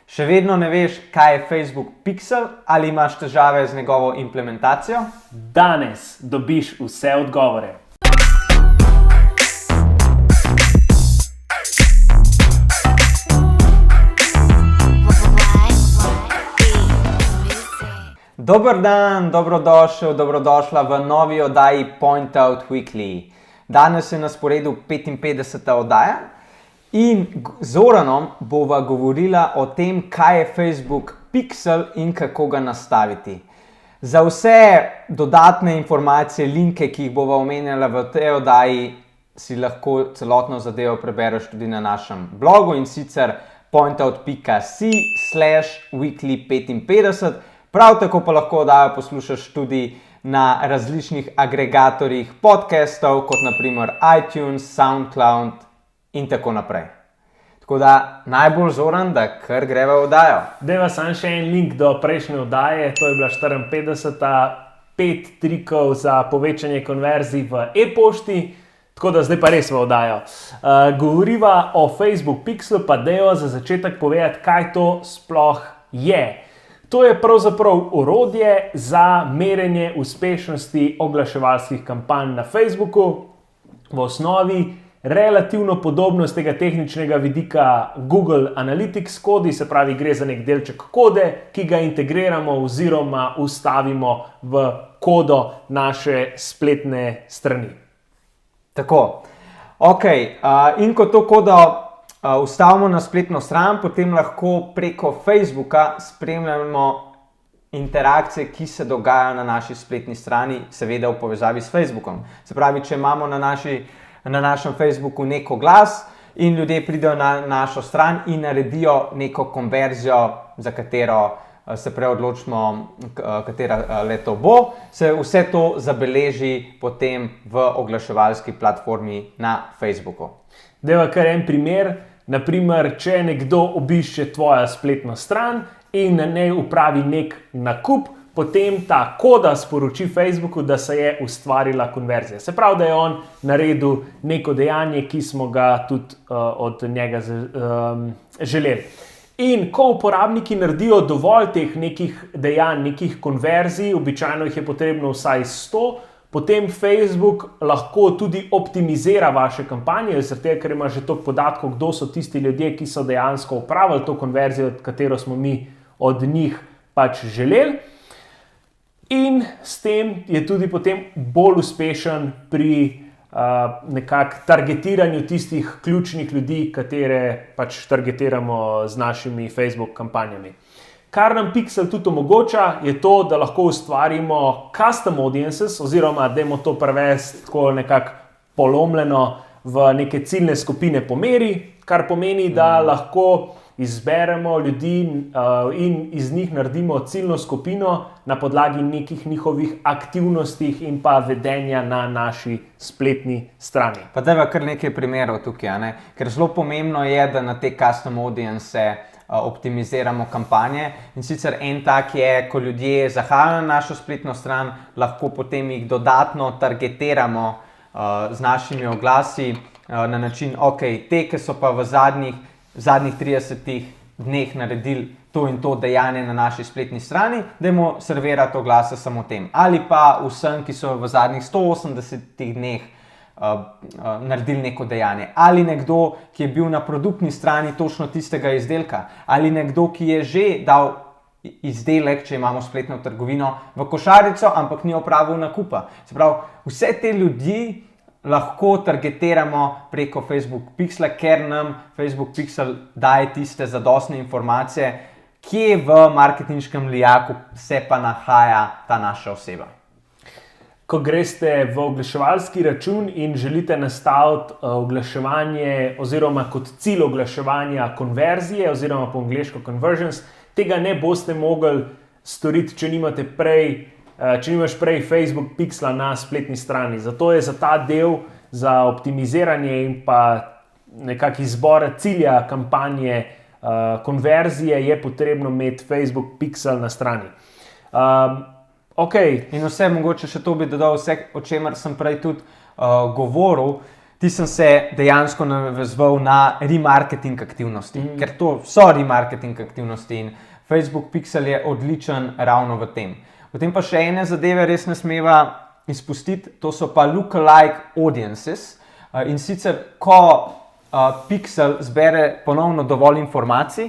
Še vedno ne veš, kaj je Facebook Pixel ali imaš težave z njegovo implementacijo? Danes dobiš vse odgovore. Dober dan, dobrodošel, dobrodošla v novi oddaji Point Out Weekly. Danes je na sporedu 55. oddaja in z Zoranom bova govorila o tem, kaj je Facebook Pixel in kako ga nastaviti. Za vse dodatne informacije, linke, ki jih bova omenjala v tej oddaji, si lahko celotno zadevo prebereš tudi na našem blogu in sicer pointout.si/weekly55. Prav tako pa lahko oddajo poslušaš tudi na različnih agregatorjih podcastov, kot naprimer iTunes, SoundCloud in tako naprej. Tako da najbolj Zoran, da kar greva v oddajo. Dajva samo še en link do prejšnje oddaje, to je bila 54. 5 trikov za povečanje konverzij v e-pošti, tako da zdaj pa res v oddajo. Govoriva o Facebook Pixelu, pa dajva za začetek povedati, kaj to sploh je. To je pravzaprav orodje za merjenje uspešnosti oglaševalskih kampanj na Facebooku. V osnovi relativno podobno z tega tehničnega vidika Google Analytics kodi, se pravi gre za nek delček kode, ki ga integriramo oziroma vstavimo v kodo naše spletne strani. Tako, in ko to kodo vstavimo na spletno stran, potem lahko preko Facebooka spremljamo interakcije, ki se dogajajo na naši spletni strani, seveda v povezavi s Facebookom. Se pravi, če imamo na našem Facebooku nek oglas in ljudje pridejo na našo stran in naredijo neko konverzijo, za katero se preodločimo, katera leto bo, se vse to zabeleži potem v oglaševalski platformi na Facebooku. Dajva kar en primer. Naprimer, če nekdo obišče tvojo spletno stran in na njej upravi nek nakup, potem ta koda sporoči Facebooku, da se je ustvarila konverzija. Se pravi, da je on naredil neko dejanje, ki smo ga tudi od njega želeli. In ko uporabniki naredijo dovolj teh nekih dejanj, nekih konverzij, običajno jih je potrebno vsaj 100, potem Facebook lahko tudi optimizira vaše kampanje, zato ker ima že toliko podatkov, kdo so tisti ljudje, ki so dejansko upravili to konverzijo, katero smo mi od njih pač želeli. In s tem je tudi potem bolj uspešen pri nekako targetiranju tistih ključnih ljudi, katere pač targetiramo z našimi Facebook kampanjami. Kar nam Pixel tudi omogoča, je to, da lahko ustvarimo custom audiences, oziroma dajmo to prevesti tako nekako polomljeno v neke ciljne skupine po meri, kar pomeni, da lahko izberemo ljudi in iz njih naredimo ciljno skupino na podlagi nekih njihovih aktivnostih in pa vedenja na naši spletni strani. Pa dajva kar nekaj primerov tukaj, ker zelo pomembno je, da na te custom audience optimiziramo kampanje. In sicer en tak je, ko ljudje zahajajo na našo spletno stran, lahko potem jih dodatno targetiramo z našimi oglasi na način, te, ki so pa v zadnjih 30 dneh naredili to in to dejanje na naši spletni strani, dajmo servirati oglase samo tem. Ali pa vsem, ki so v zadnjih 180 dneh naredili neko dejanje. Ali nekdo, ki je bil na produktni strani točno tistega izdelka. Ali nekdo, ki je že dal izdelek, če imamo spletno trgovino, v košarico, ampak ni opravil nakupa. Se pravi, vse te ljudi lahko targetiramo preko Facebook Pixela, ker nam Facebook Pixel daje tiste zadostne informacije, kje v marketinškem lijaku se pa nahaja ta naša oseba. Ko greste v oglaševalski račun in želite nastaviti oglaševanje oziroma kot cilj oglaševanja konverzije oziroma po angleško conversions, tega ne boste mogli storiti, če nimaš prej Facebook Pixela na spletni strani. Zato je za ta del, za optimiziranje in pa nekak izbor cilja kampanje konverzije je potrebno imeti Facebook Pixel na strani. In vse, mogoče še to bi dodal, vse, o čemer sem prej tudi govoril, ti sem se dejansko navezoval na remarketing aktivnosti, ker to so remarketing aktivnosti in Facebook Pixel je odličen ravno v tem. Potem pa še ene zadeve res ne smeva izpustiti, to so pa lookalike audiences. In sicer, ko Pixel zbere ponovno dovolj informacij,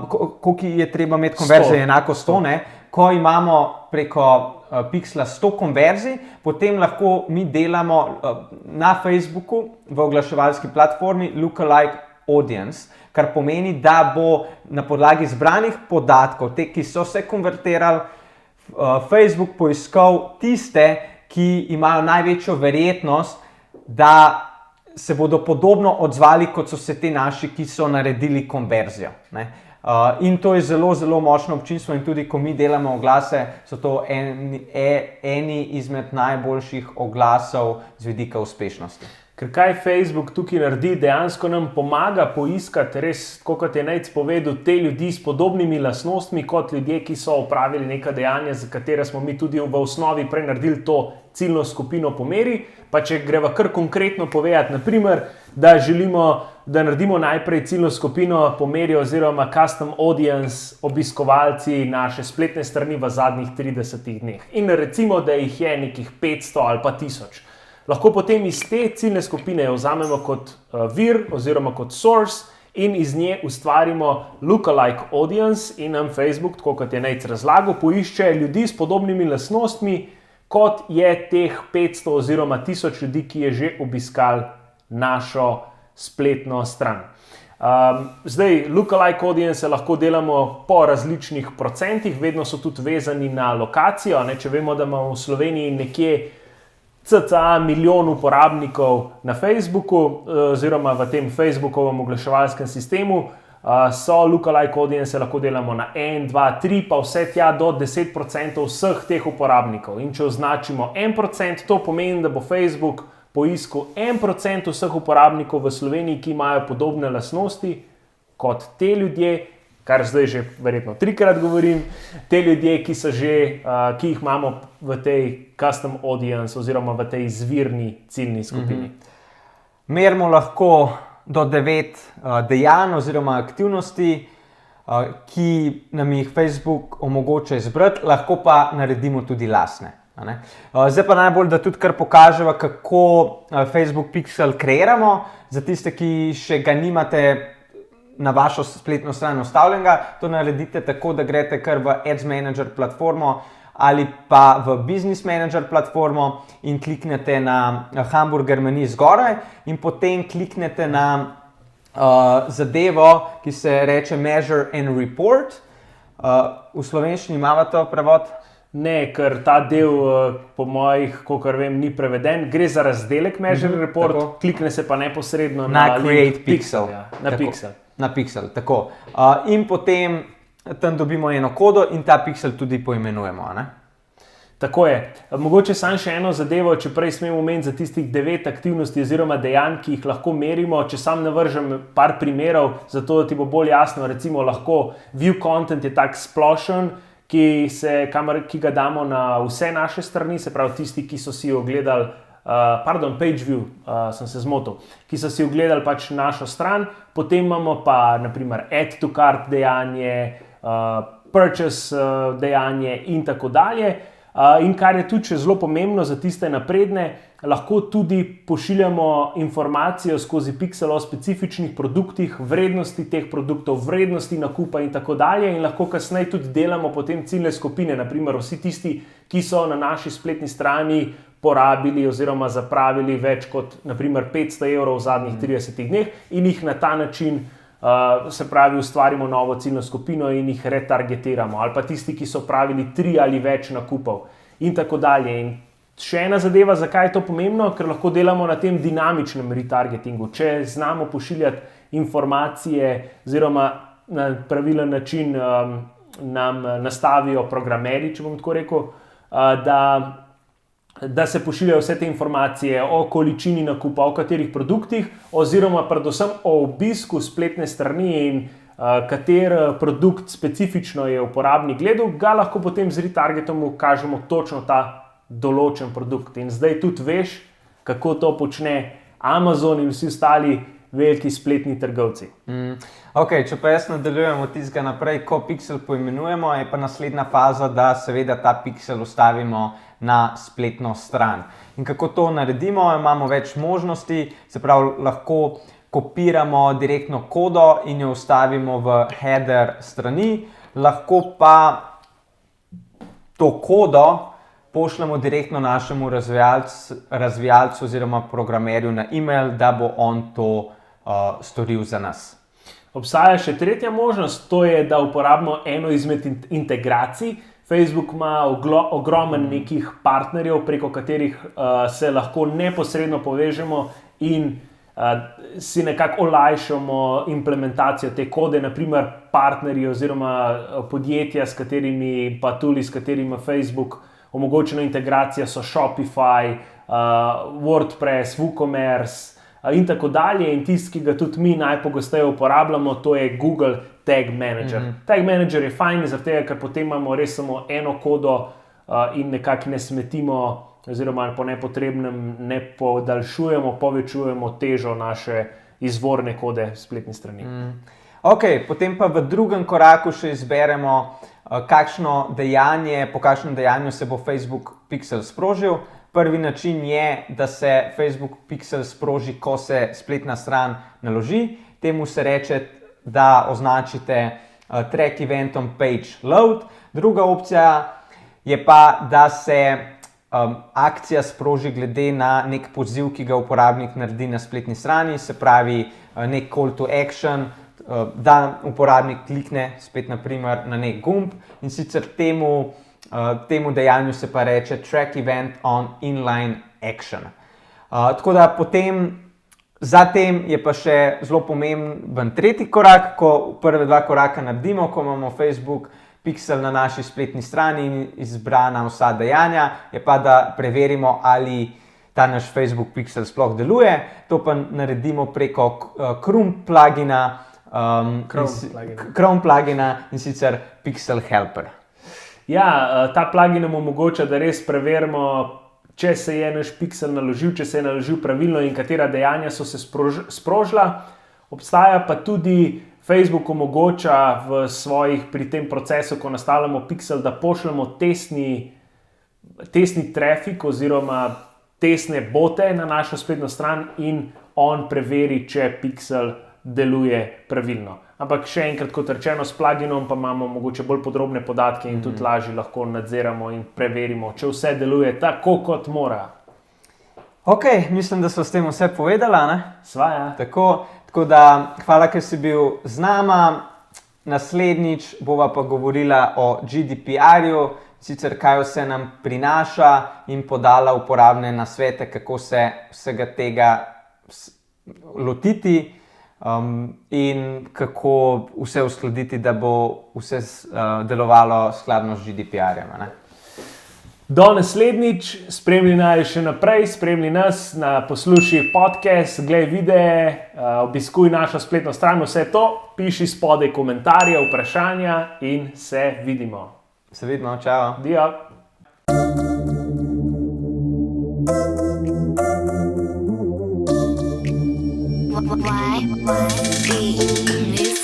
koliko je treba imeti konverzije, enako 100, ne? Ko imamo preko Pixla 100 konverzij, potem lahko mi delamo na Facebooku v oglaševalski platformi lookalike audience, kar pomeni, da bo na podlagi zbranih podatkov, te, ki so se konvertirali, Facebook poiskal tiste, ki imajo največjo verjetnost, da se bodo podobno odzvali, kot so se te naši, ki so naredili konverzijo. In to je zelo, zelo močno občinstvo in tudi, ko mi delamo oglase, so to eni izmed najboljših oglasov z vidika uspešnosti. Ker kaj Facebook tukaj naredi, dejansko nam pomaga poiskati res, kot je Nejc povedal, te ljudi s podobnimi lastnostmi kot ljudje, ki so opravili neka dejanja, za katera smo mi tudi v osnovi prej naredili to ciljno skupino po meri. Pa če greva kar konkretno povedati, naprimer, da želimo, da naredimo najprej ciljno skupino po meri oziroma custom audience obiskovalci naše spletne strani v zadnjih 30 dneh. In recimo, da jih je nekih 500 ali pa 1000. Lahko potem iz te ciljne skupine jo vzamemo kot vir oziroma kot source in iz nje ustvarimo lookalike audience in nam Facebook, tako kot je Nejc razlagal, poišče ljudi s podobnimi lastnostmi, kot je teh 500 oziroma 1000 ljudi, ki je že obiskali našo spletno stran. Zdaj, lookalike audience lahko delamo po različnih procentih, vedno so tudi vezani na lokacijo. Če vemo, da imamo v Sloveniji nekje cca milijon uporabnikov na Facebooku oziroma v tem Facebookovem oglaševalskem sistemu, so lookalike audience lahko delamo na 1, 2, 3, pa vse tja do 10% vseh teh uporabnikov. In če označimo 1%, to pomeni, da bo Facebook poiskal 1% vseh uporabnikov v Sloveniji, ki imajo podobne lastnosti kot te ljudje, kar zdaj že verjetno 3-krat govorim, te ljudje, ki jih imamo v tej custom audience oziroma v tej izvirni ciljni skupini. Merimo lahko do 9 dejanj oziroma aktivnosti, ki nam jih Facebook omogoča izbrati, lahko pa naredimo tudi lastne. Zdaj pa najbolj, da tudi kar pokažemo, kako Facebook Pixel kreiramo. Za tiste, ki še ga nimate na vašo spletno stran ustavljenega, to naredite tako, da greste kar v Ads Manager platformo ali pa v Business Manager platformo in kliknete na hamburger meni zgoraj in potem kliknete na zadevo, ki se reče Measure and Report. V slovenščini imamo to prevod? Ne, ker ta del po mojih, kolikor vem, ni preveden. Gre za razdelek Measure and Report, tako. Klikne se pa neposredno na Create Pixel. Na Pixel. Na Pixel, tako. In potem tam dobimo eno kodo in ta Pixel tudi poimenujemo. Tako je. Mogoče samo še eno zadevo, če prej smem omeniti za tistih 9 aktivnosti oziroma dejanj, ki jih lahko merimo. Če sam navržem par primerov, zato da ti bo bolj jasno, recimo lahko view content je tak splošen, ki ga damo na vse naše strani, se pravi tisti, ki so si ogledali, page view, sem se zmotil, ki so si ogledali pač našo stran, potem imamo pa naprimer add to cart dejanje, purchase dejanje in tako dalje. In kar je tudi zelo pomembno za tiste napredne, lahko tudi pošiljamo informacijo skozi Pixel o specifičnih produktih, vrednosti teh produktov, vrednosti nakupa in tako dalje in lahko kasneje tudi delamo potem ciljne skupine, naprimer vsi tisti, ki so na naši spletni strani porabili oziroma zapravili več kot naprimer 500 € v zadnjih 30 dneh in jih na ta način se pravi ustvarimo novo ciljno skupino in jih retargetiramo, ali pa tisti, ki so pravili 3 ali več nakupov in tako dalje. In še ena zadeva, zakaj je to pomembno, ker lahko delamo na tem dinamičnem retargetingu. Če znamo pošiljati informacije oziroma na pravilen način nam nastavijo programeri, če bom tako rekel, da se pošiljajo vse te informacije o količini nakupa, o katerih produktih, oziroma predvsem o obisku spletne strani in kater produkt specifično je uporabnik gledal, ga lahko potem z retargetom ukažemo točno ta določen produkt. In zdaj tudi veš, kako to počne Amazon in vsi ostali veliki spletni trgovci. Okay, če pa jaz nadaljujem od tistega naprej, ko Pixel poimenujemo, je pa naslednja faza, da seveda ta Pixel ustavimo na spletno stran. In kako to naredimo? Imamo več možnosti, se pravi, lahko kopiramo direktno kodo in jo vstavimo v header strani, lahko pa to kodo pošljemo direktno našemu razvijalcu oziroma programerju na e-mail, da bo on to storil za nas. Obstaja še tretja možnost, to je, da uporabimo eno izmed integracij. Facebook ima ogromen nekih partnerjev, preko katerih se lahko neposredno povežemo in si nekako olajšamo implementacijo te kode, naprimer partnerji oziroma podjetja, s katerimi pa tudi s katerimi Facebook omogočena integracija so Shopify, WordPress, WooCommerce in tako dalje. In tisti, ki ga tudi mi najpogosteje uporabljamo, to je Google Tag Manager. Tag Manager je fajn, zaradi tega, ker potem imamo res samo eno kodo in nekako ne smetimo oziroma po nepotrebnem ne podaljšujemo, povečujemo težo naše izvorne kode spletni strani. Ok, potem pa v drugem koraku še izberemo, po kakšnem dejanju se bo Facebook Pixel sprožil. Prvi način je, da se Facebook Pixel sproži, ko se spletna stran naloži. Temu se reče, da označite track eventom page load. Druga opcija je pa, da se akcija sproži glede na nek poziv, ki ga uporabnik naredi na spletni strani, se pravi nek call to action, da uporabnik klikne spet naprimer na nek gumb in sicer temu dejanju se pa reče track event on inline action. Tako da potem zatem je pa še zelo pomemben tretji korak, ko prve dva koraka naredimo, ko imamo Facebook Pixel na naši spletni strani in izbrana vsa dejanja, je pa da preverimo, ali ta naš Facebook Pixel sploh deluje. To pa naredimo preko Chrome plugina in sicer Pixel Helper. Ja, ta plugin nam omogoča, da res preverimo, če se je naš Pixel naložil, če se je naložil pravilno in katera dejanja so se sprožila. Obstaja pa tudi Facebook omogoča pri tem procesu, ko nastavljamo Pixel, da pošljemo testni trafik oziroma testne bote na našo spletno stran in on preveri, če Pixel deluje pravilno. Ampak še enkrat, kot rečeno, s pluginom pa imamo mogoče bolj podrobne podatke in tudi lažje lahko nadziramo in preverimo, če vse deluje tako, kot mora. Ok, mislim, da so s tem vse povedala, ne? Sva, ja. Tako da, hvala, ker si bil z nama. Naslednjič bova pa govorila o GDPR-ju, sicer kaj vse nam prinaša in podala uporabne nasvete, kako se vsega tega lotiti. In kako vse uskladiti, da bo vse delovalo skladno z GDPR-jem. Do naslednjič, spremlji nas še naprej, spremlji nas, poslušaj podcast, glej videe, obiskuj našo spletno stran, vse to, piši spodaj komentarje, vprašanja in se vidimo. Se vidimo, čao. Dio. Why be